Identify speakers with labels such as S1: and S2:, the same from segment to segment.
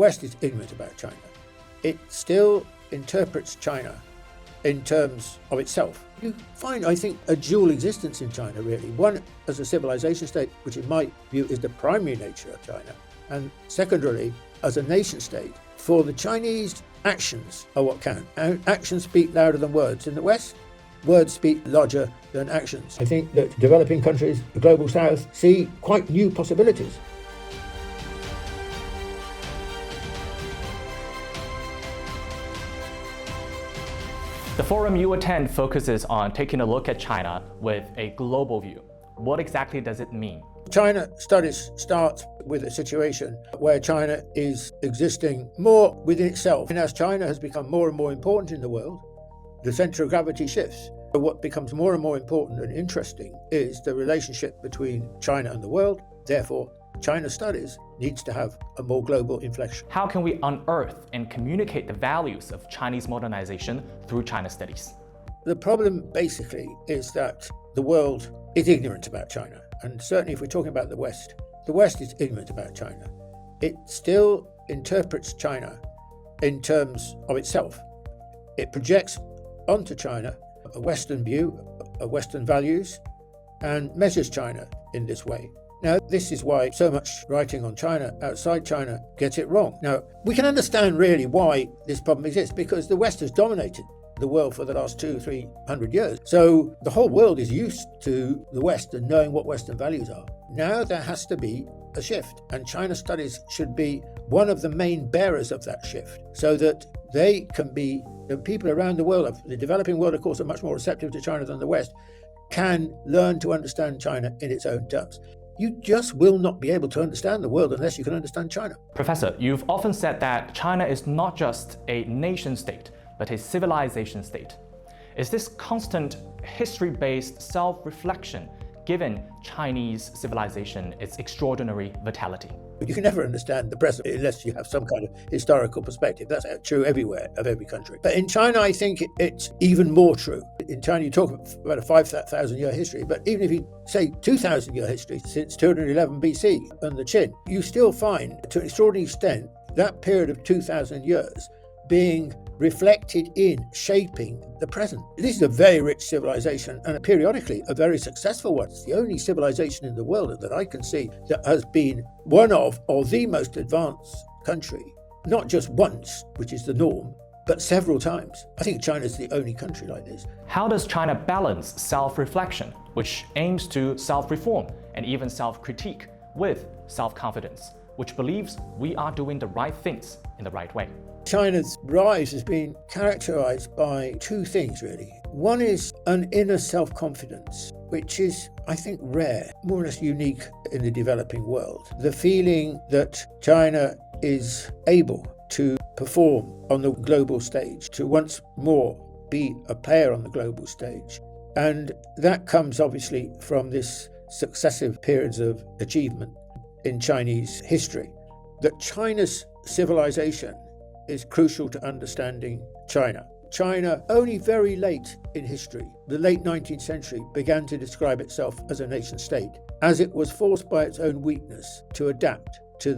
S1: West is ignorant about China. It still interprets China in terms of itself. You find, I think, a dual existence in China, really. One, as a civilization state, which in my view is the primary nature of China, and secondarily, as a nation state. For the Chinese, actions are what count. Actions speak louder than words. In the West, words speak larger than actions. I think that developing countries, the global south, see quite new possibilities.
S2: The forum you attend focuses on taking a look at China with a global view. What exactly does it mean?
S1: China studies start with a situation where China is existing more within itself. And as China has become more and more important in the world, the centre of gravity shifts. What becomes more and more important and interesting is the relationship between China and the world. Therefore, China studies needs to have a more global inflection.
S2: How can we unearth and communicate the values of Chinese modernization through China studies?
S1: The problem basically is that the world is ignorant about China. And certainly if we're talking about the West is ignorant about China. It still interprets China in terms of itself. It projects onto China a Western view, Western values, and measures China in this way. Now, this is why so much writing on China outside China gets it wrong. Now, we can understand really why this problem exists, because the West has dominated the world for the last 200-300 years. So the whole world is used to the West and knowing what Western values are. Now there has to be a shift, and China studies should be one of the main bearers of that shift, so that they can be, the people around the world, the developing world, of course, are much more receptive to China than the West, can learn to understand China in its own terms. You just will not be able to understand the world unless you can understand China.
S2: Professor, you've often said that China is not just a nation state, but a civilization state. Is this constant history-based self-reflection given Chinese civilization its extraordinary vitality?
S1: You can never understand the present unless you have some kind of historical perspective. That's true everywhere, of every country. But in China, I think it's even more true. In China, you talk about a 5,000-year history, but even if you say 2,000-year history, since 211 BC and the Qin, you still find, to an extraordinary extent, that period of 2,000 years being reflected in shaping the present. This is a very rich civilization and periodically a very successful one. It's the only civilization in the world that I can see that has been one of, or the most advanced country, not just once, which is the norm, but several times. I think China is the only country like this.
S2: How does China balance self-reflection, which aims to self-reform and even self-critique, with self-confidence, which believes we are doing the right things in the right way?
S1: China's rise has been characterized by two things, really. One is an inner self-confidence, which is, I think, rare, more or less unique in the developing world. The feeling that China is able to perform on the global stage, to once more be a player on the global stage. And that comes obviously from this successive periods of achievement in Chinese history. That China's civilization is crucial to understanding China. China, only very late in history, the late 19th century, began to describe itself as a nation state, as it was forced by its own weakness to adapt to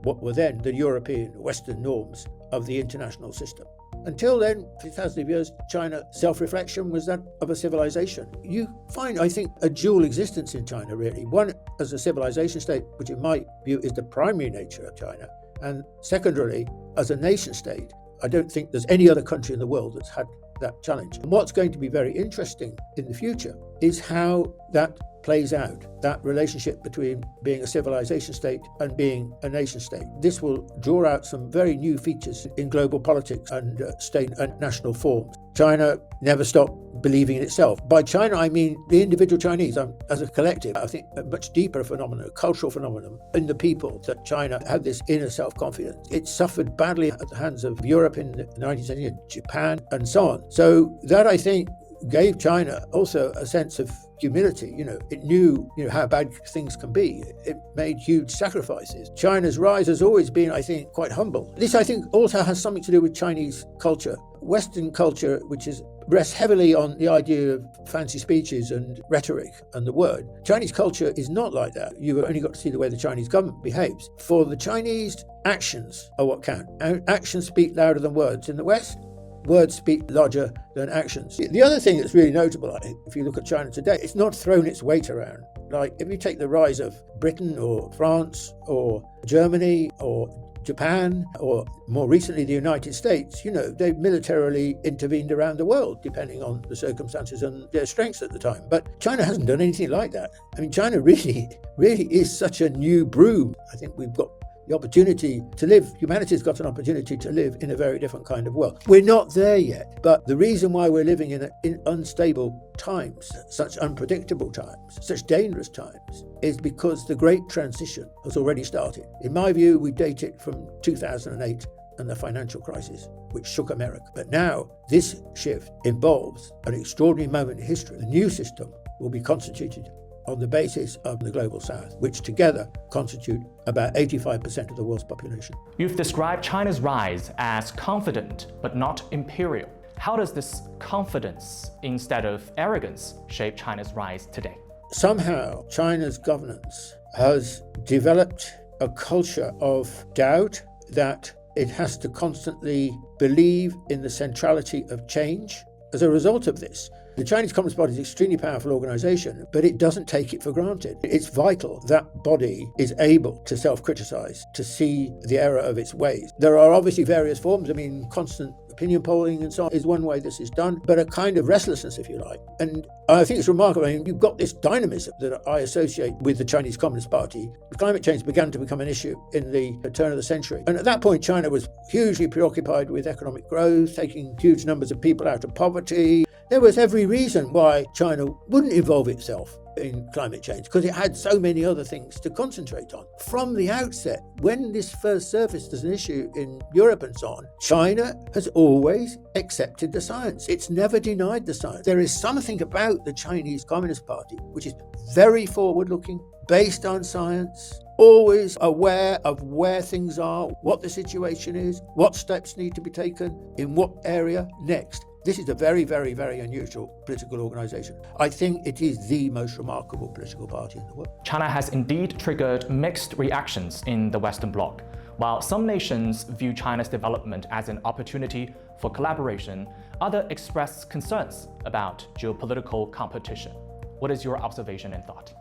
S1: what were then the European Western norms of the international system. Until then, for thousands of years, China self-reflection was that of a civilization. You find, I think, a dual existence in China, really. One, as a civilization state, which in my view is the primary nature of China. And secondarily, as a nation state, I don't think there's any other country in the world that's had that challenge. And what's going to be very interesting in the future is how that plays out, that relationship between being a civilization state and being a nation state. This will draw out some very new features in global politics and state and national forms. China never stopped believing in itself. By China, I mean the individual Chinese as a collective. I think a much deeper phenomenon, a cultural phenomenon in the people, that China had this inner self-confidence. It suffered badly at the hands of Europe in the 19th century, Japan, and so on. So that, I think, gave China also a sense of humility. It knew, how bad things can be. It made huge sacrifices. China's rise has always been, I think, quite humble. This, I think, also has something to do with Chinese culture. Western culture, which rests heavily on the idea of fancy speeches and rhetoric and the word. Chinese culture is not like that. You've only got to see the way the Chinese government behaves. For the Chinese, actions are what count. Actions speak louder than words. In the West, words speak larger than actions. The other thing that's really notable, I think, if you look at China today, it's not thrown its weight around. Like if you take the rise of Britain or France or Germany or Japan, or more recently the United States, they militarily intervened around the world, depending on the circumstances and their strengths at the time. But China hasn't done anything like that. I mean, China really is such a new brew. I think we've got the opportunity to live, humanity's got an opportunity to live in a very different kind of world. We're not there yet, but the reason why we're living in unstable times, such unpredictable times, such dangerous times, is because the great transition has already started. In my view, we date it from 2008 and the financial crisis, which shook America. But now, this shift involves an extraordinary moment in history. The new system will be constituted on the basis of the global south, which together constitute about 85% of the world's population.
S2: You've described China's rise as confident but not imperial. How does this confidence instead of arrogance shape China's rise today?
S1: Somehow, China's governance has developed a culture of doubt that it has to constantly believe in the centrality of change. As a result of this, the Chinese Communist Party is an extremely powerful organization, but it doesn't take it for granted. It's vital that body is able to self-criticize, to see the error of its ways. There are obviously various forms. I mean, constant opinion polling and so on is one way this is done, but a kind of restlessness, if you like. And I think it's remarkable. I mean, you've got this dynamism that I associate with the Chinese Communist Party. Climate change began to become an issue in the turn of the century. And at that point, China was hugely preoccupied with economic growth, taking huge numbers of people out of poverty. There was every reason why China wouldn't involve itself in climate change, because it had so many other things to concentrate on. From the outset, when this first surfaced as an issue in Europe and so on, China has always accepted the science. It's never denied the science. There is something about the Chinese Communist Party which is very forward-looking, based on science, always aware of where things are, what the situation is, what steps need to be taken, in what area next. This is a very, very, very unusual political organization. I think it is the most remarkable political party in the world.
S2: China has indeed triggered mixed reactions in the Western bloc. While some nations view China's development as an opportunity for collaboration, others express concerns about geopolitical competition. What is your observation and thought?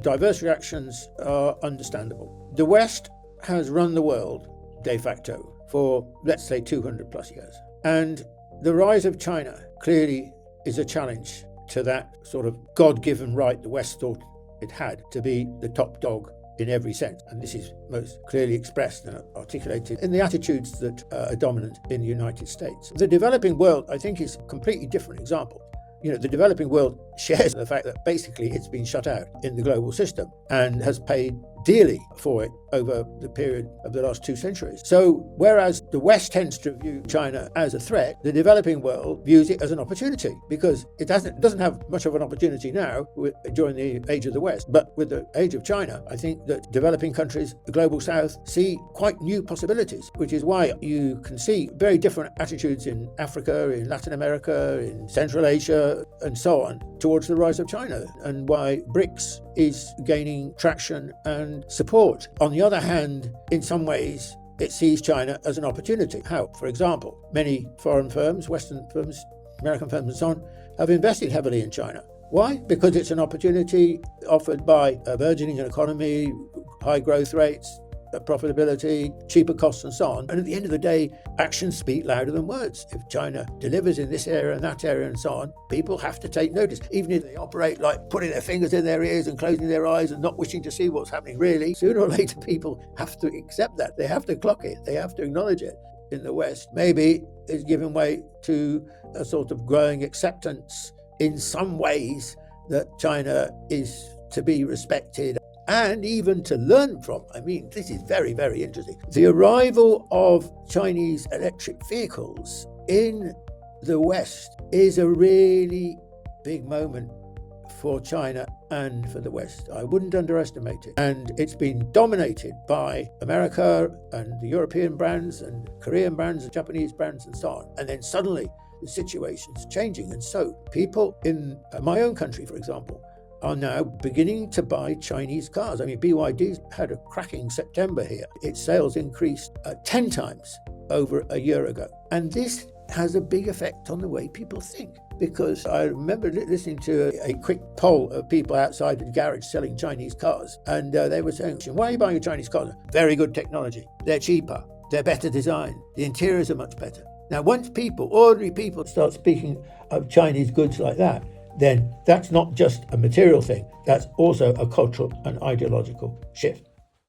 S1: Diverse reactions are understandable. The West has run the world de facto for, let's say, 200 plus years. And the rise of China clearly is a challenge to that sort of God-given right the West thought it had to be the top dog in every sense. And this is most clearly expressed and articulated in the attitudes that are dominant in the United States. The developing world, I think, is a completely different example. The developing world shares the fact that basically it's been shut out in the global system and has paid dearly for it over the period of the last 2 centuries. So whereas the West tends to view China as a threat, the developing world views it as an opportunity, because it doesn't have much of an opportunity now during the age of the West. But with the age of China, I think that developing countries, the global South, see quite new possibilities, which is why you can see very different attitudes in Africa, in Latin America, in Central Asia, and so on, towards the rise of China, and why BRICS is gaining traction and support. On the other hand, in some ways, it sees China as an opportunity. How? For example, many foreign firms, Western firms, American firms and so on, have invested heavily in China. Why? Because it's an opportunity offered by a burgeoning economy, high growth rates, profitability, cheaper costs and so on. And at the end of the day, actions speak louder than words. If China delivers in this area and that area and so on, people have to take notice. Even if they operate like putting their fingers in their ears and closing their eyes and not wishing to see what's happening really, sooner or later people have to accept that. They have to clock it. They have to acknowledge it. In the West, maybe it's giving way to a sort of growing acceptance in some ways that China is to be respected and even to learn from. I mean, this is very, very interesting. The arrival of Chinese electric vehicles in the West is a really big moment for China and for the West. I wouldn't underestimate it. And it's been dominated by America and the European brands and Korean brands and Japanese brands and so on. And then suddenly the situation's changing. And so people in my own country, for example, are now beginning to buy Chinese cars. I mean, BYD's had a cracking September here. Its sales increased 10 times over a year ago. And this has a big effect on the way people think. Because I remember listening to a quick poll of people outside the garage selling Chinese cars. And they were saying, why are you buying a Chinese car? Very good technology. They're cheaper. They're better designed. The interiors are much better. Now, once ordinary people start speaking of Chinese goods like that, then that's not just a material thing, that's also a cultural and ideological shift.